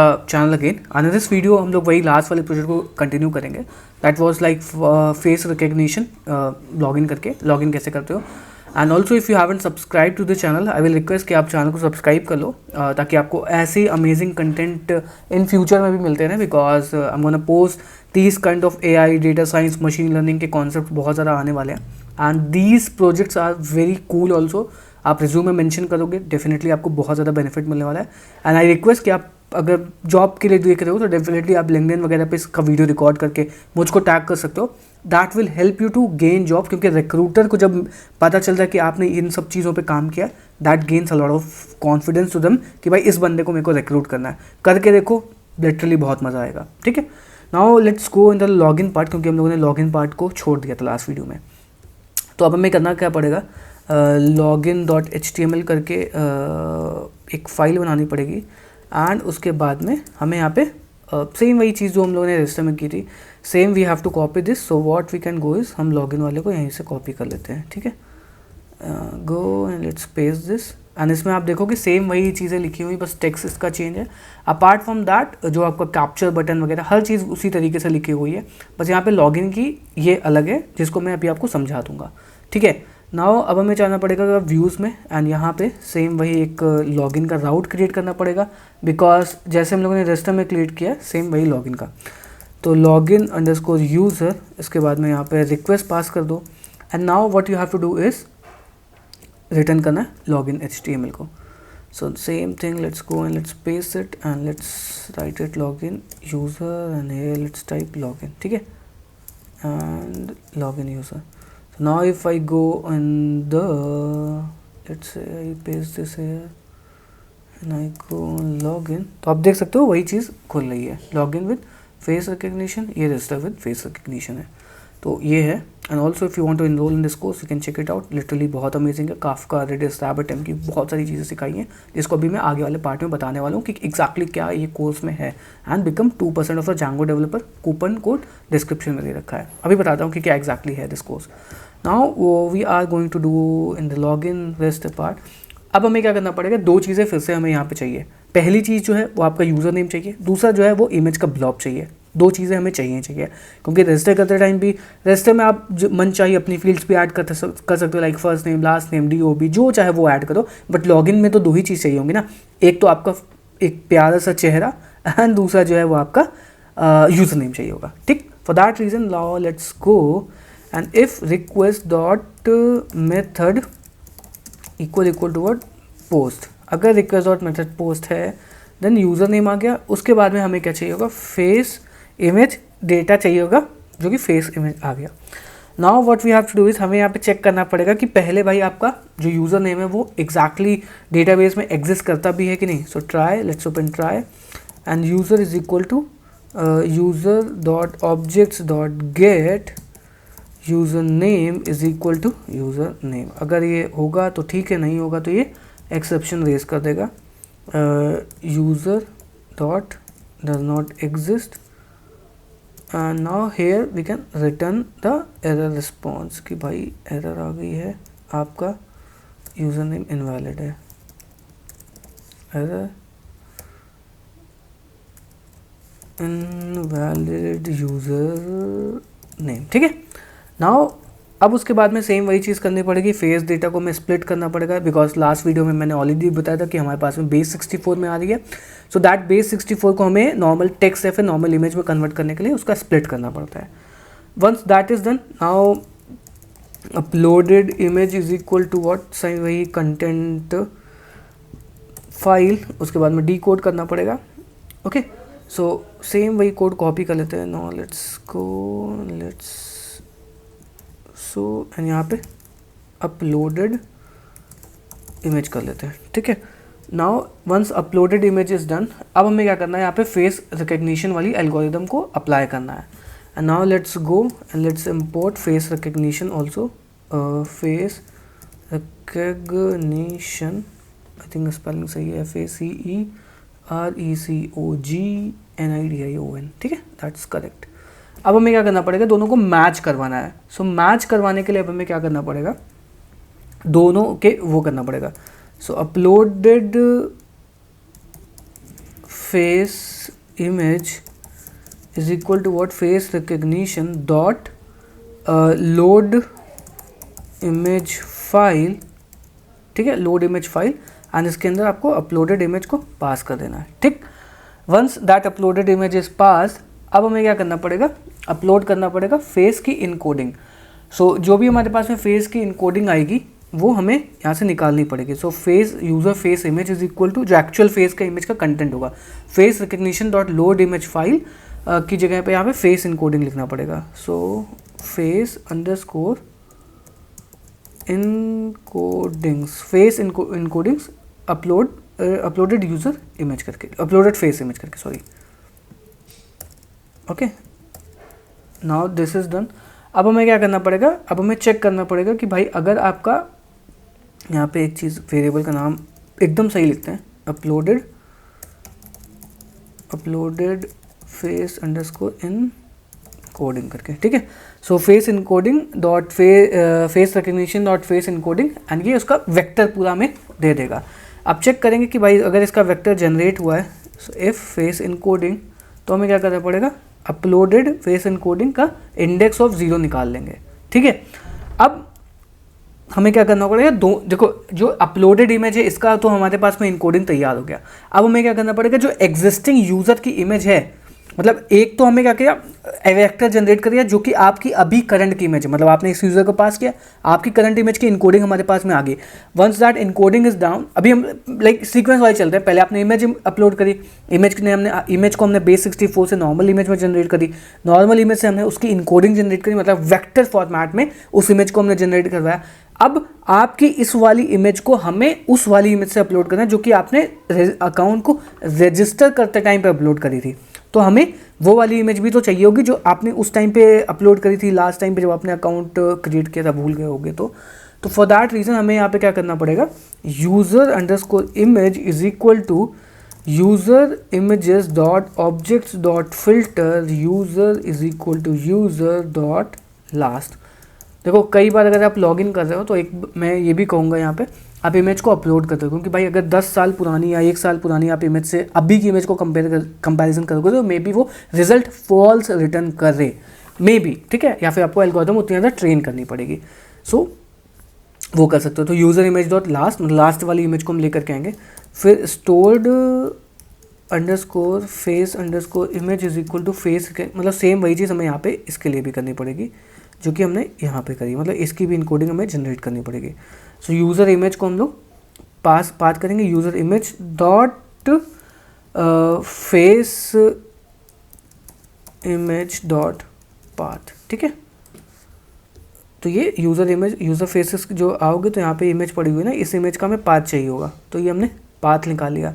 Channel again and this video हम लोग वही लास्ट वाले प्रोजेक्ट को कंटिन्यू करेंगे. That was like face recognition, login करके लॉगिन कैसे करते हो. And also if you haven't subscribe to the channel I will request कि आप चैनल को सब्सक्राइब कर लो ताकि आपको ऐसे अमेजिंग कंटेंट इन फ्यूचर में भी मिलते रहें. Because I am gonna post these kind of AI, data science, machine learning के कॉन्सेप्ट बहुत ज़्यादा आने वाले हैं. And these projects are very cool also. आप रिज्यूम में मेंशन करोगे, डेफिनेटली आपको बहुत ज़्यादा बेनिफिट मिलने वाला है. एंड आई रिक्वेस्ट कि आप अगर जॉब के लिए देख रहे हो तो डेफिनेटली आप लिंक्डइन वगैरह पे इसका वीडियो रिकॉर्ड करके मुझको टैग कर सकते हो. That will help you to gain job, क्योंकि रिक्रूटर को जब पता चलता है कि आपने इन सब चीज़ों पे काम किया, that gains a lot of confidence to them कि भाई इस बंदे को मेरे को रिक्रूट करना है. करके देखो, लिटरली बहुत मज़ा आएगा. ठीक है, now let's go in the login part, क्योंकि हम लोगों ने लॉगिन पार्ट को छोड़ दिया था लास्ट वीडियो में. तो अब हमें करना क्या पड़ेगा, login.html करके एक फ़ाइल बनानी पड़ेगी. एंड उसके बाद में हमें यहाँ पे सेम वही चीज़ जो हम लोगों ने रजिस्टर में की थी, same we have to copy this. So what we can go is, हम लॉगिन वाले को यहीं से कॉपी कर लेते हैं. ठीक है, गो and let's paste this. And इसमें आप देखो कि सेम वही चीज़ें लिखी हुई, बस टेक्स्ट इसका चेंज है. अपार्ट फ्रॉम दैट जो आपका कैप्चर बटन वगैरह हर चीज़ उसी तरीके से लिखी हुई है, बस यहाँ पे लॉगिन की ये अलग है जिसको मैं अभी आपको समझा दूँगा. ठीक है, नाउ अब हमें जाना पड़ेगा व्यूज़ में. एंड यहाँ पे सेम वही एक लॉगिन का राउट क्रिएट करना पड़ेगा, बिकॉज जैसे हम लोगों ने रजिस्टर में क्रिएट किया सेम वही लॉगिन का. तो लॉगिन अंडरस्कोर यूज़र, इसके बाद में यहाँ पे रिक्वेस्ट पास कर दो. And now what you have to do is return करना है लॉगिन HTML को. So same thing, let's go and let's paste it and let's write it login user and here let's type login. ठीक है, and login user. Now if I go on the, let's say I paste this here and I go on login, तो आप देख सकते हो वही चीज़ खुल रही है. लॉगिन विद फेस रिकग्निशन, ये रजिस्टर विद फेस रिकग्निशन है. तो ये है. And also if you want to enroll in this course you can check it out. Literally बहुत अमेजिंग है. काफका, रेडिस, RabbitMQ की बहुत सारी चीज़ें सिखाई हैं, जिसको अभी मैं आगे वाले पार्ट में बताने वाला हूँ कि एग्जैक्टली क्या ये कोर्स में है. And become 2% of the Django developer, coupon code description में दे रखा है. अभी बताता हूँ कि क्या एग्जैक्टली है this course. Now we are going to do in the login rest part. अब हमें क्या करना पड़ेगा, दो चीज़ें फिर से हमें यहाँ पे चाहिए. पहली चीज़ जो है वो आपका यूज़र नेम चाहिए, दूसरा जो है वो इमेज का ब्लॉब चाहिए. दो चीज़ें हमें चाहिए, क्योंकि रजिस्टर करते टाइम भी रजिस्टर में आप मन चाहिए अपनी फील्ड्स भी ऐड कर सकते हो, like first name, last name, DOB जो चाहे वो ऐड करो. बट लॉगिन में तो दो ही चीज़ चाहिए होंगी ना, एक तो आपका एक प्यारा सा चेहरा एंड दूसरा जो है वो आपका यूज़र नेम चाहिए होगा. ठीक, for that reason now let's go and if request dot method equal to what post. अगर request dot method post है then यूज़र नेम आ गया. उसके बाद में हमें क्या चाहिए होगा, फेस इमेज डेटा चाहिए होगा, जो कि फेस इमेज आ गया. Now what we have to do is, हमें यहाँ पे चेक करना पड़ेगा कि पहले भाई आपका जो यूज़र नेम है वो एग्जैक्टली डेटाबेस में एग्जिस्ट करता भी है कि नहीं. So try, let's open try and user is equal to user dot objects dot get user name is equal to user name. अगर ये होगा तो ठीक है, नहीं होगा तो ये एक्सेप्शन रेज कर देगा. User dot does not exist and now here we can return the error response कि भाई एरर आ गई है, आपका यूज़र नेम इनवैलिड है. Error invalid user name. ठीक है, नाउ अब उसके बाद में सेम वही चीज़ करनी पड़ेगी. फेस डेटा को मैं स्प्लिट करना पड़ेगा, बिकॉज लास्ट वीडियो में मैंने ऑलरेडी बताया था कि हमारे पास में बेस 64 में आ रही है. सो दैट बेस 64 को हमें नॉर्मल टेक्स्ट या फिर नॉर्मल इमेज में कन्वर्ट करने के लिए उसका स्प्लिट करना पड़ता है. Once that is done, now uploaded image is equal to what, सही वही कंटेंट फाइल, उसके बाद में डीकोड करना पड़ेगा. ओके, सो सेम वही कोड कॉपी कर लेते हैं. Now let's go, let's so and यहाँ पे अपलोडेड इमेज कर लेते हैं. ठीक है, now once uploaded image is done, अब हमें क्या करना है, यहाँ पे फेस रिकग्निशन वाली एल्गोरिदम को अप्लाई करना है. And now let's go and let's import face recognition also. Face recognition, I think spelling सही है, FACERECOGNIDION. ठीक है, दैट्स करेक्ट. अब हमें क्या करना पड़ेगा, दोनों को मैच करवाना है. सो मैच करवाने के लिए अब हमें क्या करना पड़ेगा, दोनों के वो करना पड़ेगा. So uploaded face image is equal to what, face recognition dot load image file, ठीक है, लोड इमेज फाइल, एंड इसके अंदर आपको अपलोडेड इमेज को पास कर देना है, ठीक। Once that uploaded image is pass, अब हमें क्या करना पड़ेगा, अपलोड करना पड़ेगा फेस की इनकोडिंग। सो जो भी हमारे पास में फेस की इनकोडिंग आएगी वो हमें यहाँ से निकालनी पड़ेगी। So face user face image is equal to जो एक्चुअल फेस का इमेज का कंटेंट होगा, face recognition dot load image file की जगह पे यहाँ पे फेस इनकोडिंग लिखना पड़ेगा। So face underscore encodings, face encodings uploaded user image करके, अपलोडेड फेस इमेज करके, sorry, okay. Now this is done. अब हमें क्या करना पड़ेगा, अब हमें चेक करना पड़ेगा कि भाई अगर आपका यहाँ पे एक चीज़, वेरिएबल का नाम एकदम सही लिखते हैं, uploaded face underscore in coding करके, ठीक है। सो face encoding dot face recognition dot face encoding, and ये उसका वेक्टर पूरा में दे देगा। अब चेक करेंगे कि भाई अगर इसका वेक्टर जनरेट हुआ है, सो इफ़ फेस इनकोडिंग, तो हमें क्या करना पड़ेगा, अपलोडेड फेस इनकोडिंग का इंडेक्स ऑफ 0 निकाल लेंगे, ठीक है। अब हमें क्या करना पड़ेगा, देखो जो अपलोडेड इमेज है इसका तो हमारे पास में इनकोडिंग तैयार हो गया। अब हमें क्या करना पड़ेगा, जो एग्जिस्टिंग यूज़र की इमेज है, मतलब एक तो हमें क्या किया, वेक्टर जनरेट कर दिया जो कि आपकी अभी करंट की इमेज है, मतलब आपने इस यूज़र को पास किया, आपकी करंट इमेज की इनकोडिंग हमारे पास में आ गई। Once that encoding is down, अभी हम लाइक सीक्वेंस वाइज चलते हैं, पहले आपने इमेज अपलोड करी, इमेज को हमने बेस 64 से नॉर्मल इमेज में जनरेट करी, नॉर्मल इमेज से हमने उसकी इनकोडिंग जनरेट करी, मतलब वेक्टर फॉर्मेट में उस इमेज को हमने जनरेट करवाया। अब आपकी इस वाली इमेज को हमें उस वाली इमेज से अपलोड करना है जो कि आपने अकाउंट को रजिस्टर करते टाइम पे अपलोड करी थी। तो हमें वो वाली इमेज भी तो चाहिए होगी जो आपने उस टाइम पे अपलोड करी थी, लास्ट टाइम पे जब आपने अकाउंट क्रिएट किया था, भूल गए होगे तो फॉर दैट रीज़न हमें यहाँ पे क्या करना पड़ेगा, user underscore image is equal to user images dot objects dot filter user is equal to user dot last. देखो कई बार अगर आप लॉगिन कर रहे हो तो एक मैं ये भी कहूँगा यहाँ पे आप इमेज को अपलोड करते हो, क्योंकि भाई अगर 10 साल पुरानी या 1 साल पुरानी आप इमेज से अभी की इमेज को कंपैरिजन करोगे तो मे बी वो रिजल्ट फॉल्स रिटर्न करे, मे बी, ठीक है, या फिर आपको एल्गोरिथम उतनी ज़्यादा ट्रेन करनी पड़ेगी। सो वो कर सकते हो। तो user image dot last, last वाली इमेज को हम लेकर के आएंगे, फिर stored underscore face underscore image is equal to face, मतलब सेम वही चीज़ हमें यहाँ पे इसके लिए भी करनी पड़ेगी जो कि हमने यहाँ पे करी, मतलब इसकी भी इनकोडिंग हमें जनरेट करनी पड़ेगी। सो यूज़र इमेज को हम लोग पास करेंगे, user image dot face image dot path, ठीक है। तो ये यूज़र इमेज, यूज़र फेसेस जो आओगे तो यहाँ पे इमेज पड़ी हुई है ना, इस इमेज का हमें पाथ चाहिए होगा, तो ये हमने पाथ निकाल लिया।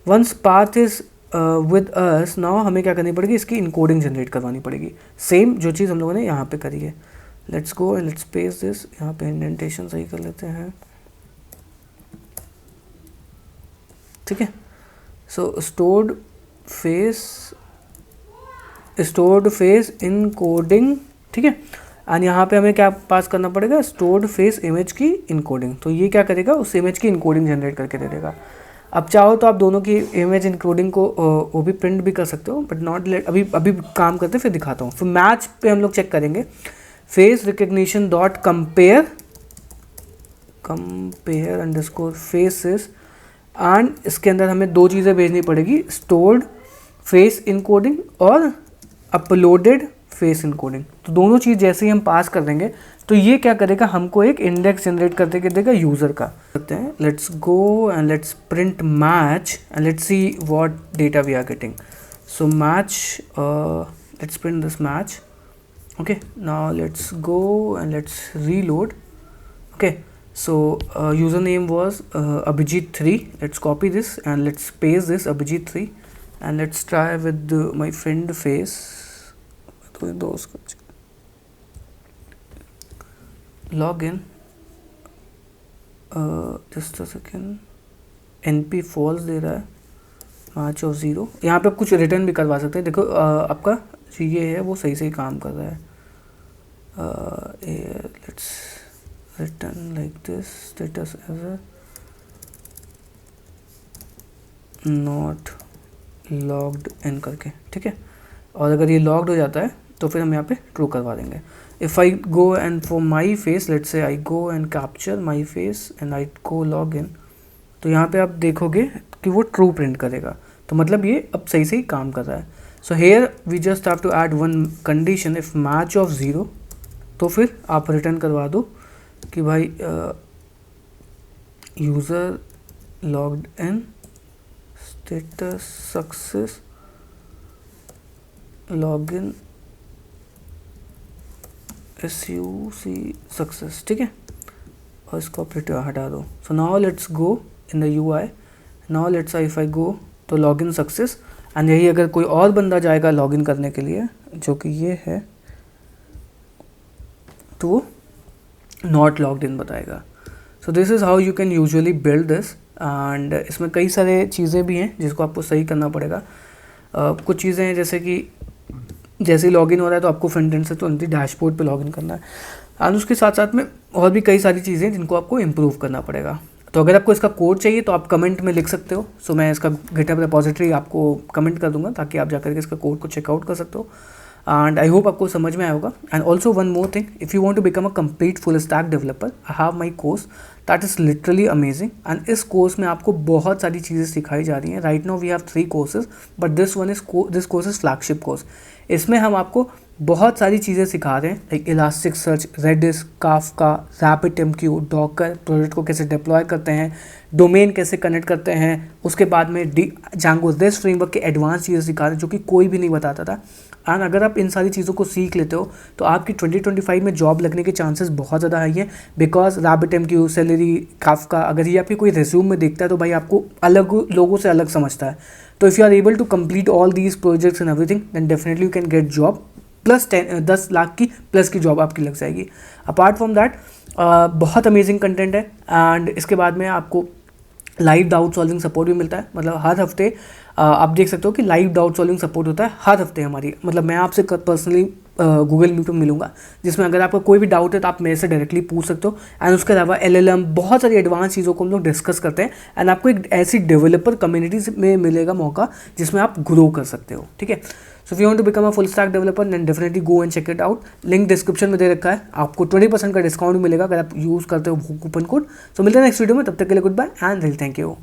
Once path is with us, now हमें क्या करनी पड़ेगी, इसकी इनकोडिंग जनरेट करवानी पड़ेगी, सेम जो चीज़ हम लोगों ने यहाँ पे करी है। Let's go and let's paste this, यहाँ पे इंडेंटेशन सही कर लेते हैं, ठीक है। सो स्टोर्ड फेस इनकोडिंग, ठीक है, एंड यहाँ पे हमें क्या पास करना पड़ेगा, स्टोर्ड फेस इमेज की इनकोडिंग। तो ये क्या करेगा, उस इमेज की इनकोडिंग जनरेट करके दे देगा। अब चाहो तो आप दोनों की इमेज इंक्लूडिंग को वो भी प्रिंट भी कर सकते हो, बट नॉट लेट, अभी काम करते फिर दिखाता हूँ। फिर मैच पे हम लोग चेक करेंगे, face recognition dot compare underscore faces, and इसके अंदर हमें दो चीज़ें भेजनी पड़ेगी, स्टोर्ड फेस इनकोडिंग और अपलोडेड फेस इनकोडिंग। तो दोनों चीज़ जैसे ही हम पास कर देंगे तो ये क्या करेगा, हमको एक इंडेक्स जनरेट करके देगा यूज़र का। करते हैं, let's go and let's print match and let's see what data we are getting. So match, let's print this match, okay, now let's go and let's reload, okay. So username was Abhijit3, let's copy this and let's paste this Abhijit3 and let's try with my friend face, login, just a second, np false दे रहा है, match of 0, यहाँ पे कुछ return भी करवा सकते हैं। देखो आपका जो ये है वो सही काम कर रहा है, let's return like this, status error not logged in करके, ठीक है। और अगर ये लॉग्ड हो जाता है तो फिर हम यहाँ पे ट्रू करवा देंगे। If I go and for my face, let's say I go and capture my face and I go log in, तो यहाँ पे आप देखोगे कि वो ट्रू प्रिंट करेगा, तो मतलब ये अब सही से ही काम कर रहा है। So here we just have to add one condition, if match of 0, तो फिर आप रिटर्न करवा दो कि भाई user logged in, status success, login SUC success, ठीक है। और इसको ऑपरेटर हटा दो। So now let's go in the UI, now let's if I go to login success, and यही अगर कोई और बंदा जाएगा लॉगिन करने के लिए जो कि ये है, तो वो नॉट लॉग्ड इन बताएगा। So this is how you can usually build this, and इसमें कई सारे चीज़ें भी हैं जिसको आपको सही करना पड़ेगा। कुछ चीज़ें हैं जैसे कि जैसे ही लॉगिन हो रहा है तो आपको फ्रंट एंड से तो डैशबोर्ड पे लॉगिन करना है, एंड उसके साथ साथ में और भी कई सारी चीज़ें जिनको आपको इम्प्रूव करना पड़ेगा। तो अगर आपको इसका कोड चाहिए तो आप कमेंट में लिख सकते हो। सो मैं इसका गिटहब रिपॉजिटरी आपको कमेंट कर दूंगा ताकि आप जाकर के इसका कोड को चेकआउट कर सकते हो, एंड आई होप आपको समझ में आया होगा। And also one more thing, if you want to become a complete full stack developer, I have my course that is literally amazing, and इस कोर्स में आपको बहुत सारी चीज़ें सिखाई जा रही हैं। Right now we have 3 courses, but this course is flagship course. इसमें हम आपको बहुत सारी चीज़ें सिखा रहे हैं, like elastic search, Redis, Kafka, RabbitMQ, Docker, project को कैसे डिप्लॉय करते हैं, डोमेन कैसे कनेक्ट करते हैं, उसके बाद में Django REST फ्रेमवर्क के एडवांस चीज़ें सिखा रहे हैं जो कि कोई भी नहीं बताता था। एंड अगर आप इन सारी चीज़ों को सीख लेते हो तो आपकी 2025 में जॉब लगने के चांसेस बहुत ज़्यादा हाई है, बिकॉज RabbitMQ, सेलेरी, काफका, अगर ये आपकी कोई रिज्यूम में देखता है तो भाई आपको अलग लोगों से अलग समझता है। तो if you are able to complete all these projects and everything, then definitely you can get job plus 10 lakh की प्लस की जॉब आपकी लग जाएगी। अपार्ट फ्रॉम दैट बहुत अमेजिंग कंटेंट है, एंड इसके बाद में आपको लाइव डाउट सॉल्विंग सपोर्ट भी मिलता है। मतलब हर हफ्ते आप देख सकते हो कि लाइव डाउट सॉल्विंग सपोर्ट होता है हर हफ्ते हमारी। मतलब मैं आपसे पर्सनली गूगल मीट पर मिलूंगा, जिसमें अगर आपका कोई भी डाउट है तो आप मेरे से डायरेक्टली पूछ सकते हो। एंड उसके अलावा LLM, बहुत सारी एडवांस चीज़ों को हम लोग डिस्कस करते हैं, एंड आपको एक ऐसी डेवलपर कम्युनिटी में मिलेगा मौका जिसमें आप ग्रो कर सकते हो, ठीक है। So if you want to become a full stack developer, then definitely go and check it out. Link description में दे रखा है, आपको 20% का डिस्काउंट भी मिलेगा अगर आप यूज़ करते हो कूपन कोड। सो मिलते हैं नेक्स्ट वीडियो में, तब तक के लिए good bye and thank you.